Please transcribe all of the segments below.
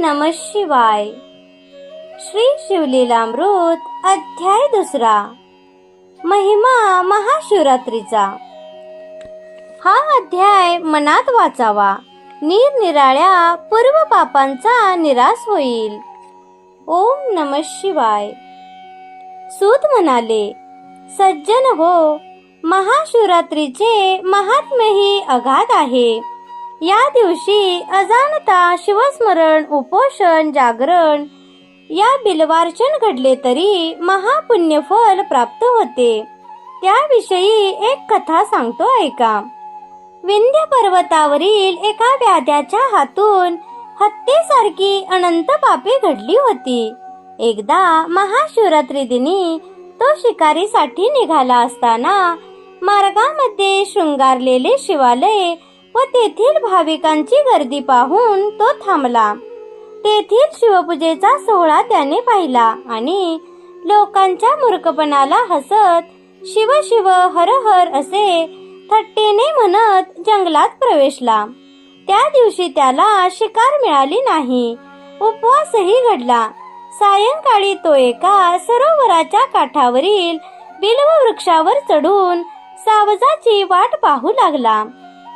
नमः शिवाय. श्री शिवलीलामृत अध्याय 2. महिमा महाशिवरात्रीचा. हा अध्याय मनात वाचावा, निरनिराळ्या पूर्व पापांचा निराश होईल. ओम नमः शिवाय. सूत म्हणाले, सज्जन हो, महाशिवरात्रीचे महात्म्यही अगाध आहे. या दिवशी अजाणता शिवस्मरण, उपोषण, जागरण या बिल्वार्चन घडले तरी महापुण्यफल प्राप्त होते. त्याविषयी एक कथा सांगतो ऐका. विंध्य पर्वतावरील एका व्याध्याच्या हातून हत्येसारखी अनंत पापे घडली होती. एकदा महाशिवरात्री दिनी तो शिकारीसाठी निघाला असताना मार्गामध्ये शृंगारलेले शिवालय व तेथील भाविकांची गर्दी पाहून तो थांबला. तेथील शिवपूजेचा सोहळा त्याने पाहिला आणि लोकांच्या मूर्खपणाला हसत शिव शिव हर हर असे थट्टेने म्हणत जंगलात प्रवेशला. त्या दिवशी त्याला शिकार मिळाली नाही. उपवासही घडला. सायंकाळी तो एका सरोवराच्या काठावरील बिल्व वृक्षावर चढून सावजाची वाट पाहू लागला.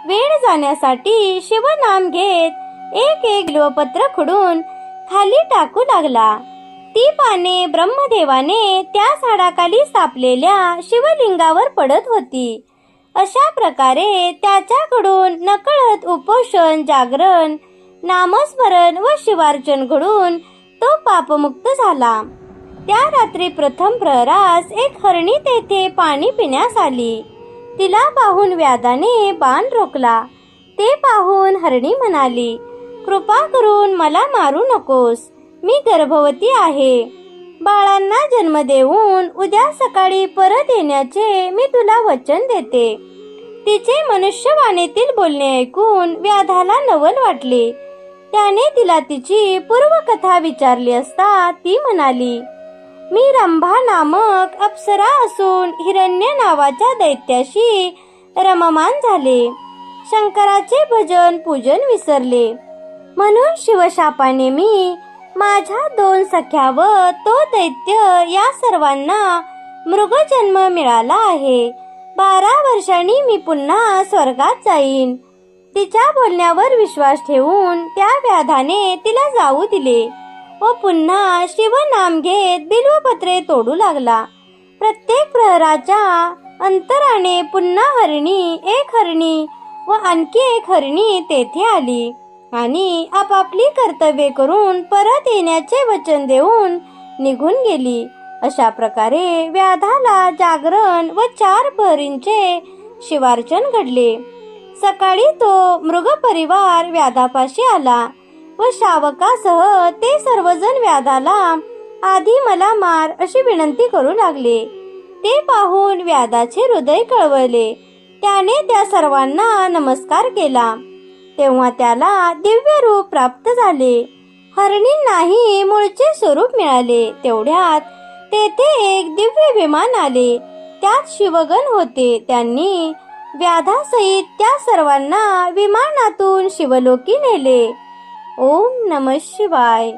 वेळ जाण्यासाठी शिवनाम घेत एक एक बिल्वपत्र खुडून खाली टाकू लागला. ती पाने ब्रह्मदेवाने त्या झाडाखाली स्थापलेल्या शिवलिंगावर पडत होती. अशा प्रकारे त्याच्याकडून नकळत उपोषण, जागरण, नामस्मरण व शिवार्चन घडून तो पापमुक्त झाला. त्या रात्री प्रथम प्रहरास एक हरणी तेथे पाणी पिण्यास आली. तिला पाहून व्याधाने बाण रोखला. ते पाहून हरणी म्हणाली, कृपा करून मला मारू नकोस. मी गर्भवती आहे. बाळांना जन्म देऊन उद्या सकाळी परत येण्याचे मी तुला वचन देते. तिचे मनुष्यवाणीतील बोलणे ऐकून व्याधाला नवल वाटले. त्याने तिला तिची पूर्वकथा विचारली असता ती म्हणाली, मी रंभा नामक अप्सरा असून हिरण्य नावाच्या दैत्याशी रममान झाले. शंकराचे भजन पूजन विसरले. म्हणून शिवशापाने मी माझ्या 2 सख्या व तो दैत्य या सर्वांना मृगजन्म मिळाला आहे. 12 वर्षांनी मी पुन्हा स्वर्गात जाईन. तिच्या बोलण्यावर विश्वास ठेवून त्या व्याधाने तिला जाऊ दिले व पुन्हा शिवनाम घेत बिल्वपत्रे तोडू लागला. प्रत्येक प्रहराच्या अंतराने पुन्हा एक हरणी व आणखी एक हरणी तेथे आली आणि आपापली कर्तव्ये करून परत येण्याचे वचन देऊन निघून गेली. अशा प्रकारे व्याधाला जागरण व 4 प्रहरींचे शिवार्चन घडले. सकाळी तो मृगपरिवार व्याधापाशी आला व शावकासह ते सर्वजण व्याधाला आधी मला मार अशी विनंती करू लागले. ते पाहून व्याधाचे हृदय कळवळले. त्याने त्या सर्वांना नमस्कार केला. तेव्हा त्याला दिव्य रूप प्राप्त झाले. हरणींनाही मूळचे स्वरूप मिळाले. तेवढ्यात तेथे एक दिव्य विमान आले. त्यात शिवगण होते. त्यांनी व्याधासहित त्या सर्वांना विमानातून शिवलोकी नेले. ओम नमः शिवाय.